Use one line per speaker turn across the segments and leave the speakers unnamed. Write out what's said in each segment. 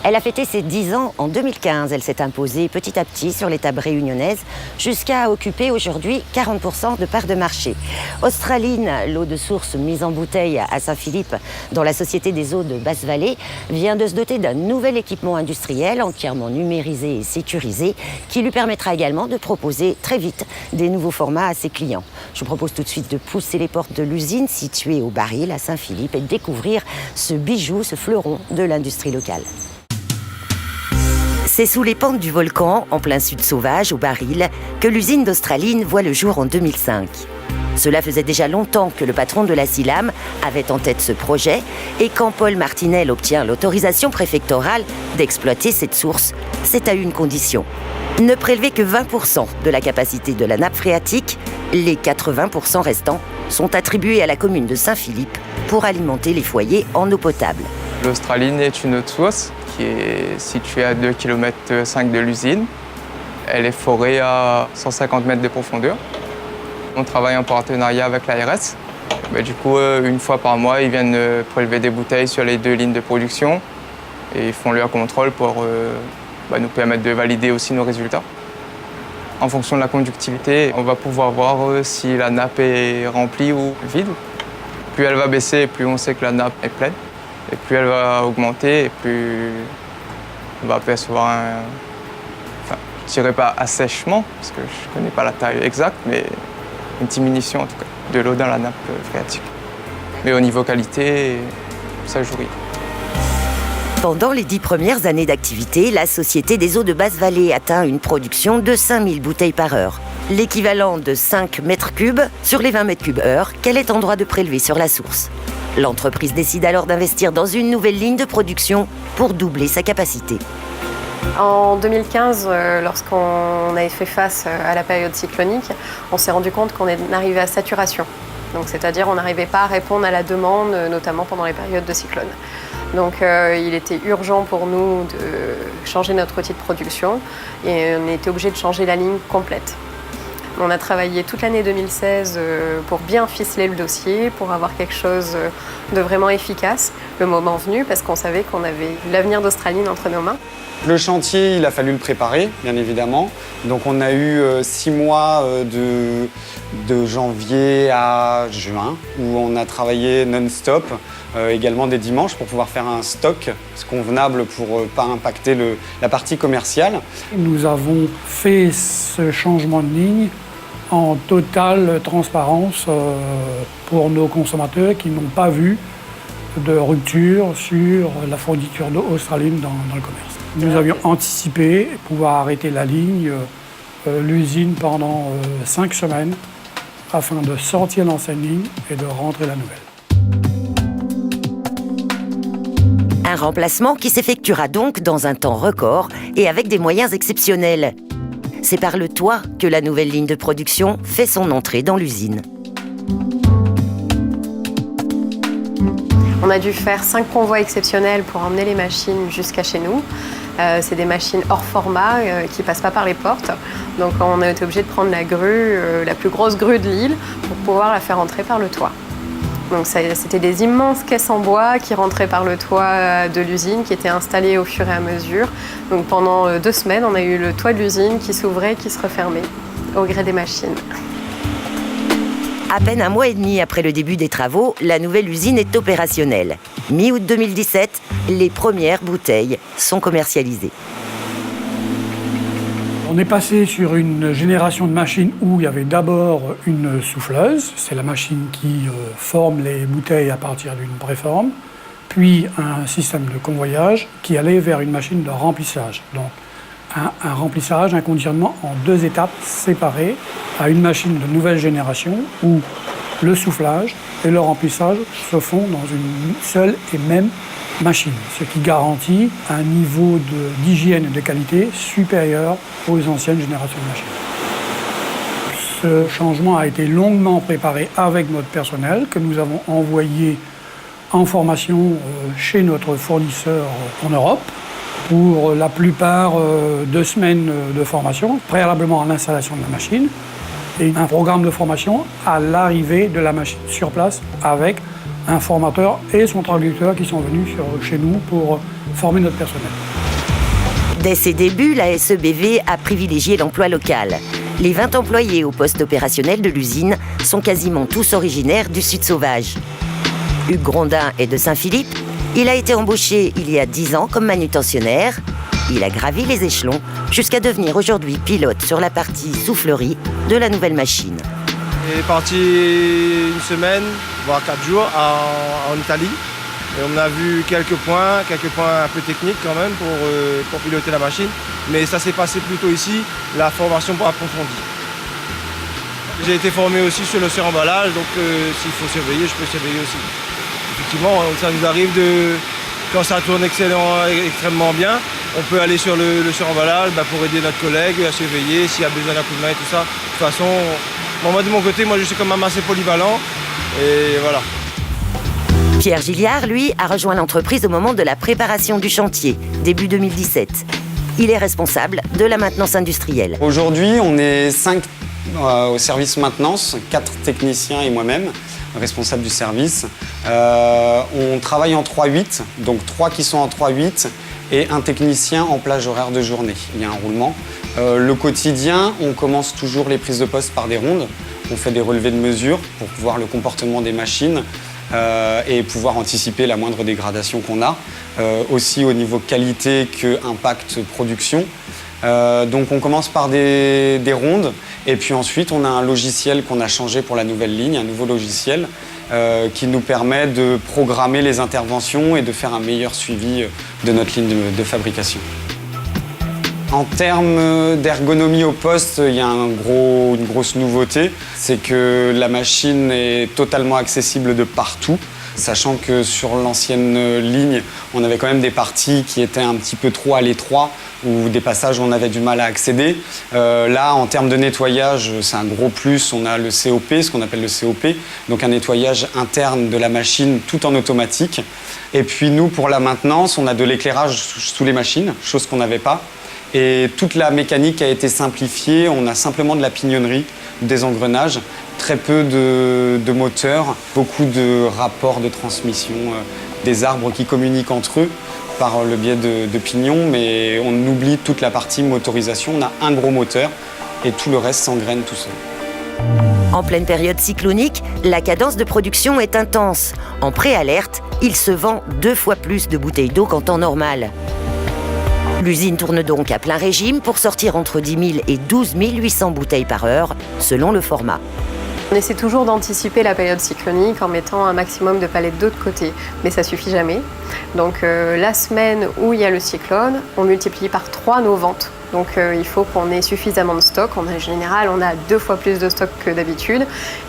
Elle a fêté ses 10 ans en 2015. Elle s'est imposée petit à petit sur les tables réunionnaises jusqu'à occuper aujourd'hui 40% de parts de marché. Australine, l'eau de source mise en bouteille à Saint-Philippe dans la Société des eaux de Basse-Vallée, vient de se doter d'un nouvel équipement industriel entièrement numérisé et sécurisé qui lui permettra également de proposer très vite des nouveaux formats à ses clients. Je vous propose tout de suite de pousser les portes de l'usine située au Baril à Saint-Philippe et de découvrir ce bijou, ce fleuron de l'industrie locale. C'est sous les pentes du volcan, en plein sud sauvage, au Baril, que l'usine d'Australine voit le jour en 2005. Cela faisait déjà longtemps que le patron de la CILAM avait en tête ce projet, et quand Paul Martinel obtient l'autorisation préfectorale d'exploiter cette source, c'est à une condition: ne prélever que 20% de la capacité de la nappe phréatique. Les 80% restants sont attribués à la commune de Saint-Philippe pour alimenter les foyers en eau potable.
L'Australine est une autre source qui est située à 2,5 km de l'usine. Elle est forée à 150 mètres de profondeur. On travaille en partenariat avec l'ARS. Du coup, une fois par mois, ils viennent prélever des bouteilles sur les 2 lignes de production et ils font leur contrôle pour nous permettre de valider aussi nos résultats. En fonction de la conductivité, on va pouvoir voir si la nappe est remplie ou vide. Plus elle va baisser, plus on sait que la nappe est pleine. Et plus elle va augmenter, et plus on va percevoir je dirais pas assèchement, parce que je ne connais pas la taille exacte, mais une diminution en tout cas de l'eau dans la nappe phréatique. Mais au niveau qualité, ça joue.
Pendant les 10 premières années d'activité, la Société des eaux de Basse-Vallée atteint une production de 5000 bouteilles par heure, l'équivalent de 5 mètres cubes sur les 20 mètres cubes heure qu'elle est en droit de prélever sur la source. L'entreprise décide alors d'investir dans une nouvelle ligne de production pour doubler sa capacité.
En 2015, lorsqu'on avait fait face à la période cyclonique, on s'est rendu compte qu'on arrivait à saturation. Donc, c'est-à-dire qu'on n'arrivait pas à répondre à la demande, notamment pendant les périodes de cyclone. Donc il était urgent pour nous de changer notre outil de production et on était obligé de changer la ligne complète. On a travaillé toute l'année 2016 pour bien ficeler le dossier, pour avoir quelque chose de vraiment efficace, le moment venu, parce qu'on savait qu'on avait l'avenir d'Australine entre nos mains.
Le chantier, il a fallu le préparer, bien évidemment. Donc on a eu 6 mois de janvier à juin, où on a travaillé non-stop, également des dimanches, pour pouvoir faire un stock convenable pour ne pas impacter la partie commerciale.
Nous avons fait ce changement de ligne en totale transparence pour nos consommateurs qui n'ont pas vu de rupture sur la fourniture d'eau australine dans le commerce. Nous avions anticipé pouvoir arrêter la ligne, l'usine pendant 5 semaines afin de sortir l'ancienne ligne et de rentrer la nouvelle.
Un remplacement qui s'effectuera donc dans un temps record et avec des moyens exceptionnels. C'est par le toit que la nouvelle ligne de production fait son entrée dans l'usine.
On a dû faire 5 convois exceptionnels pour emmener les machines jusqu'à chez nous. C'est des machines hors format qui ne passent pas par les portes. Donc on a été obligé de prendre la grue, la plus grosse grue de l'île, pour pouvoir la faire entrer par le toit. Donc c'était des immenses caisses en bois qui rentraient par le toit de l'usine, qui étaient installées au fur et à mesure. Donc pendant 2 semaines, on a eu le toit de l'usine qui s'ouvrait et qui se refermait au gré des machines.
À peine 1 mois et demi après le début des travaux, la nouvelle usine est opérationnelle. Mi-août 2017, les premières bouteilles sont commercialisées.
On est passé sur une génération de machines où il y avait d'abord une souffleuse, c'est la machine qui forme les bouteilles à partir d'une préforme, puis un système de convoyage qui allait vers une machine de remplissage. Donc un remplissage, un conditionnement en 2 étapes séparées à une machine de nouvelle génération où le soufflage et le remplissage se font dans une seule et même machine, ce qui garantit un niveau d'hygiène et de qualité supérieur aux anciennes générations de machines. Ce changement a été longuement préparé avec notre personnel que nous avons envoyé en formation chez notre fournisseur en Europe. Pour la plupart, 2 semaines de formation, préalablement à l'installation de la machine, et un programme de formation à l'arrivée de la machine sur place avec un formateur et son traducteur qui sont venus chez nous pour former notre personnel.
Dès ses débuts, la SEBV a privilégié l'emploi local. Les 20 employés au poste opérationnel de l'usine sont quasiment tous originaires du Sud Sauvage. Hugues Grondin est de Saint-Philippe. Il a été embauché il y a 10 ans comme manutentionnaire. Il a gravi les échelons jusqu'à devenir aujourd'hui pilote sur la partie soufflerie de la nouvelle machine.
Il est parti une semaine, voire 4 jours en Italie. Et on a vu quelques points un peu techniques quand même pour piloter la machine. Mais ça s'est passé plutôt ici, la formation pour approfondir. J'ai été formé aussi sur le suremballage, donc s'il faut surveiller, je peux surveiller aussi. Effectivement, ça nous arrive quand ça tourne extrêmement bien, on peut aller sur le suremballage pour aider notre collègue à surveiller s'il y a besoin d'un coup de main et tout ça. De toute façon, moi de mon côté, je suis quand même assez polyvalent et voilà.
Pierre Gilliard, lui, a rejoint l'entreprise au moment de la préparation du chantier, début 2017. Il est responsable de la maintenance industrielle.
Aujourd'hui, on est 5 au service maintenance, 4 techniciens et moi-même, responsable du service. On travaille en 3-8, donc 3 qui sont en 3-8 et un technicien en plage horaire de journée. Il y a un roulement. Le quotidien, on commence toujours les prises de poste par des rondes. On fait des relevés de mesure pour voir le comportement des machines et pouvoir anticiper la moindre dégradation qu'on a. Aussi au niveau qualité que impact production. Donc on commence par des rondes et puis ensuite on a un logiciel qu'on a changé pour la nouvelle ligne, un nouveau logiciel qui nous permet de programmer les interventions et de faire un meilleur suivi de notre ligne de fabrication. En termes d'ergonomie au poste, il y a une grosse nouveauté, c'est que la machine est totalement accessible de partout. Sachant que sur l'ancienne ligne, on avait quand même des parties qui étaient un petit peu trop à l'étroit ou des passages où on avait du mal à accéder. Là, en termes de nettoyage, c'est un gros plus. On a le COP, ce qu'on appelle le COP, donc un nettoyage interne de la machine tout en automatique. Et puis nous, pour la maintenance, on a de l'éclairage sous les machines, chose qu'on n'avait pas. Et toute la mécanique a été simplifiée. On a simplement de la pignonnerie, des engrenages, très peu de moteurs, beaucoup de rapports de transmission, des arbres qui communiquent entre eux par le biais de pignons, mais on oublie toute la partie motorisation. On a un gros moteur et tout le reste s'engraine tout seul.
En pleine période cyclonique, la cadence de production est intense. En préalerte, il se vend 2 fois plus de bouteilles d'eau qu'en temps normal. L'usine tourne donc à plein régime pour sortir entre 10 000 et 12 800 bouteilles par heure, selon le format.
On essaie toujours d'anticiper la période cyclonique en mettant un maximum de palettes d'eau de côté, mais ça suffit jamais. Donc la semaine où il y a le cyclone, on multiplie par 3 nos ventes. Donc il faut qu'on ait suffisamment de stock. En général, on a 2 fois plus de stock que d'habitude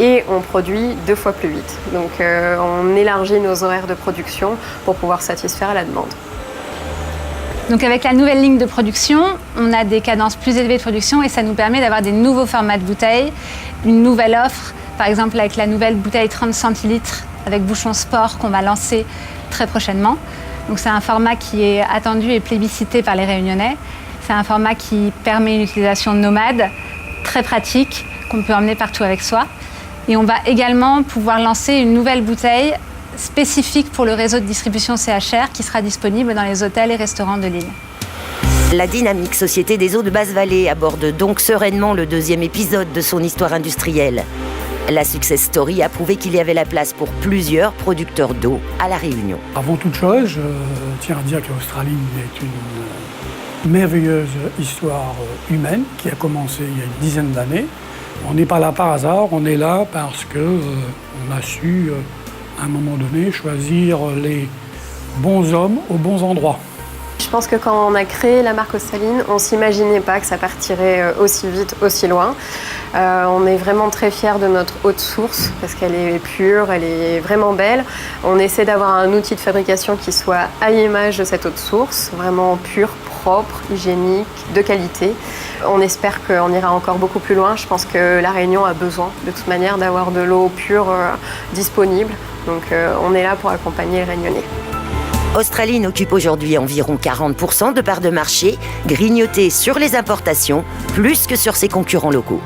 et on produit 2 fois plus vite. Donc on élargit nos horaires de production pour pouvoir satisfaire la demande.
Donc avec la nouvelle ligne de production, on a des cadences plus élevées de production et ça nous permet d'avoir des nouveaux formats de bouteilles, une nouvelle offre, par exemple avec la nouvelle bouteille 30 centilitres avec bouchon sport qu'on va lancer très prochainement. Donc c'est un format qui est attendu et plébiscité par les Réunionnais. C'est un format qui permet une utilisation nomade, très pratique, qu'on peut emmener partout avec soi. Et on va également pouvoir lancer une nouvelle bouteille spécifique pour le réseau de distribution CHR qui sera disponible dans les hôtels et restaurants de l'île.
La dynamique Société des eaux de Basse-Vallée aborde donc sereinement le 2e épisode de son histoire industrielle. La success story a prouvé qu'il y avait la place pour plusieurs producteurs d'eau à La Réunion.
Avant toute chose, je tiens à dire qu'Australine est une merveilleuse histoire humaine qui a commencé il y a une dizaine d'années. On n'est pas là par hasard, on est là parce qu'on a su à un moment donné, choisir les bons hommes aux bons endroits.
Je pense que quand on a créé la marque Australine, on ne s'imaginait pas que ça partirait aussi vite, aussi loin. On est vraiment très fiers de notre eau de source parce qu'elle est pure, elle est vraiment belle. On essaie d'avoir un outil de fabrication qui soit à l'image de cette eau de source, vraiment pure, propre, hygiénique, de qualité. On espère qu'on ira encore beaucoup plus loin. Je pense que La Réunion a besoin de toute manière d'avoir de l'eau pure disponible. Donc on est là pour accompagner les Réunionnais.
Australine occupe aujourd'hui environ 40% de parts de marché, grignotée sur les importations plus que sur ses concurrents locaux.